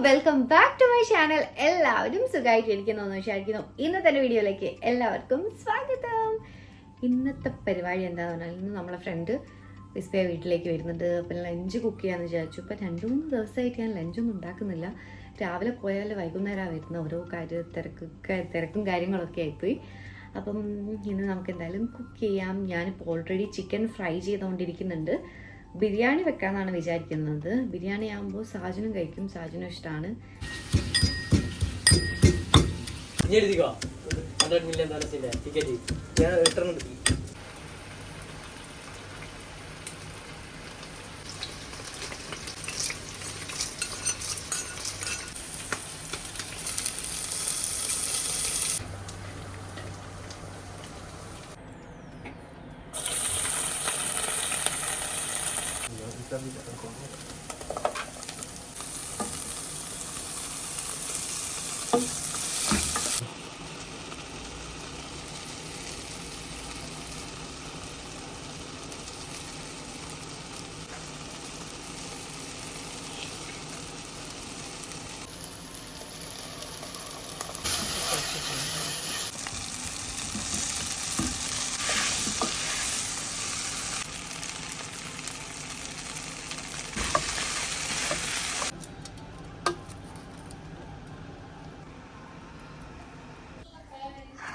Welcome back to my channel. എല്ലാവരും സുഖമായിട്ടിരിക്കുന്നു എന്ന് വിചാരിക്കുന്നു. ഇന്നത്തെ വീഡിയോയിലേക്ക് എല്ലാവർക്കും സ്വാഗതം. ഇന്നത്തെ പരിപാടി എന്താണെന്ന് പറഞ്ഞാൽ ഇന്ന് നമ്മളെ ഫ്രണ്ട് വിസ്പയ വീട്ടിലേക്ക് വരുന്നുണ്ട്. അപ്പം ലഞ്ച് കുക്ക് ചെയ്യാമെന്ന് വിചാരിച്ചു. ഇപ്പം 2-3 ദിവസമായിട്ട് ഞാൻ ലഞ്ചൊന്നും ഉണ്ടാക്കുന്നില്ല. രാവിലെ പോയാൽ വൈകുന്നേരമാണ് വരുന്ന ഓരോ തിരക്കും കാര്യങ്ങളൊക്കെ ആയിപ്പോയി. അപ്പം ഇന്ന് നമുക്ക് എന്തായാലും കുക്ക് ചെയ്യാം. ഞാനിപ്പോൾ ഓൾറെഡി ചിക്കൻ ഫ്രൈ ചെയ്തുകൊണ്ടിരിക്കുന്നുണ്ട്. ബിരിയാണി വെക്കാന്നാണ് വിചാരിക്കുന്നത്. ബിരിയാണി ആകുമ്പോൾ സാജനും കഴിക്കും, സാജനും ഇഷ്ടമാണ്.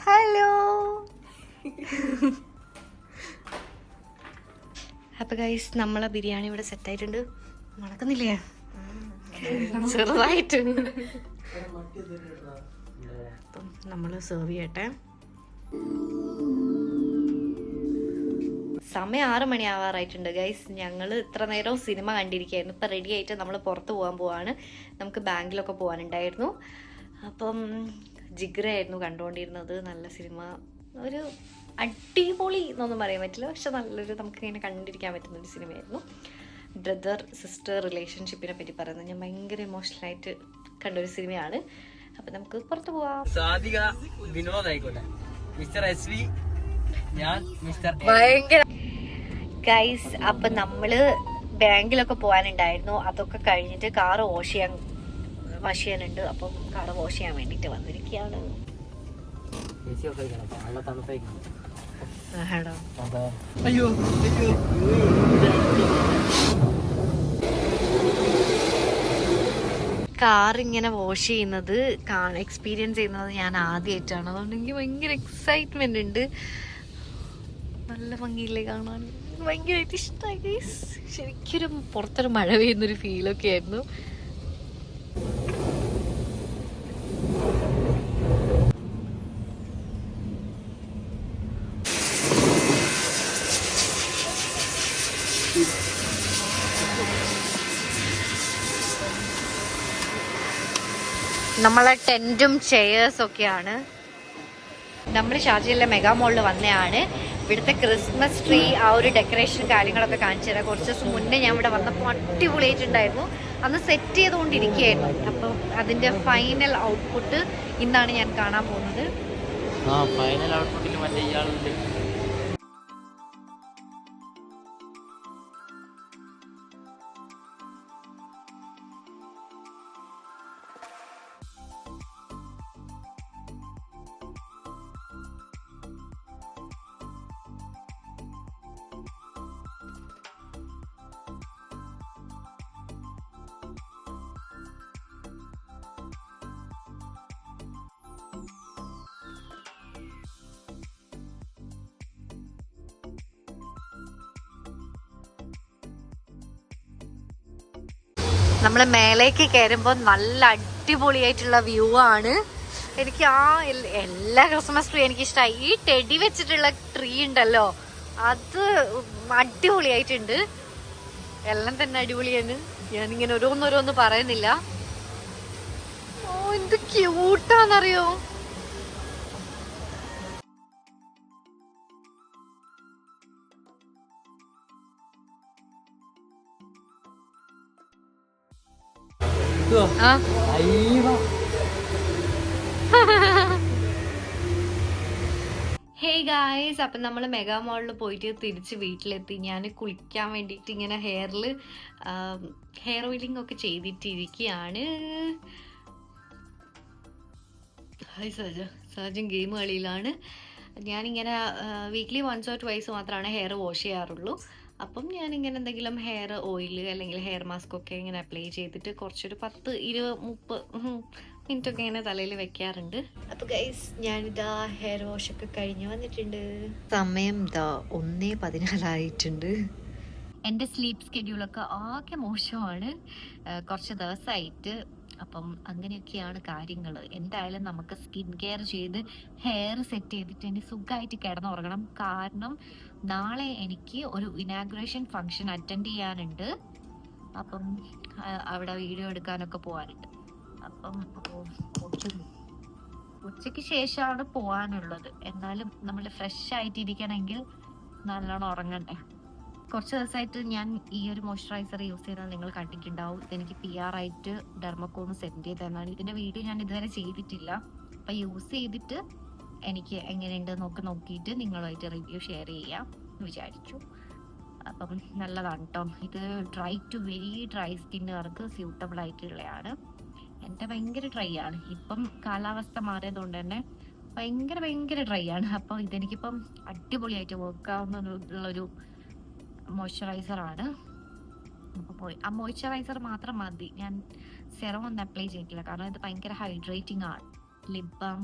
ഹലോ. അപ്പൊ ഗൈസ്, നമ്മളെ ബിരിയാണി ഇവിടെ സെറ്റ് ആയിട്ടുണ്ട്. മണക്കുന്നില്ലേ? ചെറുതായിട്ട്. അപ്പം നമ്മള് സെർവ് ചെയ്യട്ടെ. സമയം 6 മണി ആവാറായിട്ടുണ്ട് ഗൈസ്. ഞങ്ങൾ ഇത്ര നേരം സിനിമ കണ്ടിരിക്കുകയായിരുന്നു. ഇപ്പം റെഡി ആയിട്ട് നമ്മൾ പുറത്ത് പോകാൻ പോവാണ്. നമുക്ക് ബാങ്കിലൊക്കെ പോകാനുണ്ടായിരുന്നു. അപ്പം ജിഗ്രയായിരുന്നു കണ്ടുകൊണ്ടിരുന്നത്. നല്ല സിനിമ, ഒരു അടിപൊളി എന്നൊന്നും പറയാൻ പറ്റില്ല, പക്ഷെ നല്ലൊരു നമുക്കിങ്ങനെ കണ്ടിരിക്കാൻ പറ്റുന്നൊരു സിനിമയായിരുന്നു. ബ്രദർ സിസ്റ്റർ റിലേഷൻഷിപ്പിനെ പറ്റി പറയുന്നത് ഞാൻ ഭയങ്കര ഇമോഷണലായിട്ട് കണ്ടൊരു സിനിമയാണ്. അപ്പം നമുക്ക് പുറത്ത് പോവാം. സാധിക വിനോദ് ആയിക്കോട്ടെ, മിസ്റ്റർ എസ് വി, ഞാൻ മിസ്റ്റർ ഭയങ്കര ഗൈസ്. അപ്പം നമ്മള് ബാങ്കിലൊക്കെ പോകാനുണ്ടായിരുന്നു. അതൊക്കെ കഴിഞ്ഞിട്ട് കാറ് വാഷ് ചെയ്യാനുണ്ട്. അപ്പം കാറ് വാഷ് ചെയ്യാൻ വേണ്ടിട്ട് വന്നിരിക്കുകയാണ്. അയ്യോ കാർ ഇങ്ങനെ വാഷ് ചെയ്യുന്നത് എക്സ്പീരിയൻസ് ചെയ്യുന്നത് ഞാൻ ആദ്യമായിട്ടാണ്. അതുകൊണ്ട് എനിക്ക് ഭയങ്കര എക്സൈറ്റ്മെന്റ് ഉണ്ട്. നല്ല ഭംഗിയില്ലേ കാണാൻ, ഭയങ്കരമായിട്ട് ഇഷ്ടമായി. ശരിക്കൊരു പുറത്തൊരു മഴ പെയ്യുന്നൊരു ഫീലൊക്കെ ആയിരുന്നു. നമ്മളെ ടെന്റും ചെയേഴ്സും ഒക്കെയാണ്. നമ്മൾ ഷാർജയിലെ മെഗാ മോളിൽ വന്നതാണ്. ഇവിടുത്തെ ക്രിസ്മസ് ട്രീ, ആ ഒരു ഡെക്കറേഷൻ കാര്യങ്ങളൊക്കെ കാണിച്ചു തരാം. കുറച്ച് ദിവസം മുന്നേ ഞാൻ ഇവിടെ വന്നപ്പോൾ അടിപൊളിയായിട്ടുണ്ടായിരുന്നു. അന്ന് സെറ്റ് ചെയ്തുകൊണ്ടിരിക്കുകയായിരുന്നു. അപ്പം അതിൻ്റെ ഫൈനൽ ഔട്ട്പുട്ട് ഇന്നാണ് ഞാൻ കാണാൻ പോകുന്നത്. ഫൈനൽ ഔട്ട്പുട്ടിൽ മറ്റേ ഇയാളുണ്ട്. നമ്മൾ മേലേക്ക് കയറുമ്പോൾ നല്ല അടിപൊളിയായിട്ടുള്ള വ്യൂ ആണ്. എനിക്ക് എല്ലാ ക്രിസ്മസ് ട്രീ എനിക്ക് ഇഷ്ടമായി. ഈ ടെടി വെച്ചിട്ടുള്ള ട്രീ ഉണ്ടല്ലോ, അത് അടിപൊളിയായിട്ടുണ്ട്. എല്ലാം തന്നെ അടിപൊളിയാണ്. ഞാനിങ്ങനെ ഓരോന്നോരോന്ന് പറയുന്നില്ല. ഓ, എന്ത് ക്യൂട്ടാന്നറിയോ. ഹേ ഗായ്സ്, അപ്പം നമ്മൾ മെഗാ മോളിൽ പോയിട്ട് തിരിച്ച് വീട്ടിലെത്തി. ഞാൻ കുളിക്കാൻ വേണ്ടിയിട്ട് ഇങ്ങനെ ഹെയർ ഓയിലിംഗ് ഒക്കെ ചെയ്തിട്ടിരിക്കുകയാണ്. ഹായ് സാജൻ ഗെയിം കളിയിലാണ്. ഞാനിങ്ങനെ വീക്ക്ലി 1 or 2 മാത്രമാണ് ഹെയർ വാഷ് ചെയ്യാറുള്ളൂ. അപ്പം ഞാനിങ്ങനെ എന്തെങ്കിലും ഹെയർ ഓയിൽ അല്ലെങ്കിൽ ഹെയർ മാസ്ക് ഒക്കെ ഇങ്ങനെ അപ്ലൈ ചെയ്തിട്ട് കുറച്ചൊരു 10, 20, 30 മിനിറ്റ് ഒക്കെ ഇങ്ങനെ തലയിൽ വെക്കാറുണ്ട്. അപ്പോൾ ഗൈസ്, ഞാനിതാ ഹെയർ വാഷ് ഒക്കെ കഴിഞ്ഞ് വന്നിട്ടുണ്ട്. സമയം ഇതാ 1:14 എൻ്റെ സ്ലീപ്പ് സ്കെഡ്യൂളൊക്കെ ആകെ മോശമാണ് കുറച്ച് ദിവസമായിട്ട്. അപ്പം അങ്ങനെയൊക്കെയാണ് കാര്യങ്ങൾ. എന്തായാലും നമുക്ക് സ്കിൻ കെയർ ചെയ്ത് ഹെയർ സെറ്റ് ചെയ്തിട്ട് എനിക്ക് സുഖമായിട്ട് കിടന്നുറങ്ങണം. കാരണം നാളെ എനിക്ക് ഒരു ഇനാഗുറേഷൻ ഫംഗ്ഷൻ അറ്റൻഡ് ചെയ്യാനുണ്ട്. അപ്പം അവിടെ വീഡിയോ എടുക്കാനൊക്കെ പോകാനുണ്ട്. അപ്പം ഉച്ചയ്ക്ക് ശേഷമാണ് പോകാനുള്ളത്. എന്നാലും നമ്മൾ ഫ്രഷ് ആയിട്ടിരിക്കണമെങ്കിൽ നല്ലോണം ഉറങ്ങണ്ടേ. കുറച്ച് ദിവസമായിട്ട് ഞാൻ ഈ ഒരു മോയ്സ്ചറൈസർ യൂസ് ചെയ്താൽ നിങ്ങൾ കണ്ടിട്ടുണ്ടാവും. ഇതെനിക്ക് PR ആയിട്ട് ഡെർമക്കോണ് സെൻഡ് ചെയ്തതാണ്. ഇതിൻ്റെ വീഡിയോ ഞാൻ ഇതുവരെ ചെയ്തിട്ടില്ല. അപ്പം യൂസ് ചെയ്തിട്ട് എനിക്ക് എങ്ങനെയുണ്ട് നോക്കിയിട്ട് നിങ്ങളുമായിട്ട് റിവ്യൂ ഷെയർ ചെയ്യാം എന്ന് വിചാരിച്ചു. അപ്പം നല്ലതാണ് കേട്ടോ. ഇത് ഡ്രൈ ടു വെരി ഡ്രൈ സ്കിന്നുകാർക്ക് സ്യൂട്ടബിൾ ആയിട്ടുള്ളതാണ്. എൻ്റെ ഭയങ്കര ഡ്രൈ ആണ്. ഇപ്പം കാലാവസ്ഥ മാറിയതുകൊണ്ട് തന്നെ ഭയങ്കര ഡ്രൈ ആണ്. അപ്പം ഇതെനിക്കിപ്പം അടിപൊളിയായിട്ട് വർക്കാവുന്നുള്ളൊരു മോയ്സ്ചറൈസർ ആണ്. അപ്പോൾ ആ മോയ്സ്ചറൈസർ മാത്രം മതി. ഞാൻ സെറം ഒന്നും അപ്ലൈ ചെയ്തിട്ടില്ല, കാരണം ഇത് ഭയങ്കര ഹൈഡ്രേറ്റിംഗ് ആണ്. Lip balm.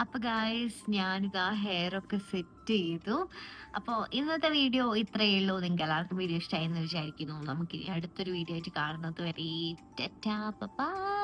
അപ്പോൾ ഗായ്സ്, ഞാനിതാ ഹെയർ ഒക്കെ സെറ്റ് ചെയ്തു. അപ്പോൾ ഇന്നത്തെ വീഡിയോ ഇത്രയേ ഉള്ളൂ. നിങ്ങൾക്ക് എല്ലാവർക്കും വീഡിയോ ഇഷ്ടമായി എന്ന് വിചാരിക്കുന്നു. നമുക്ക് അടുത്തൊരു വീഡിയോ ആയിട്ട് കാണുന്നത് വരെ ടാറ്റാ ബൈ.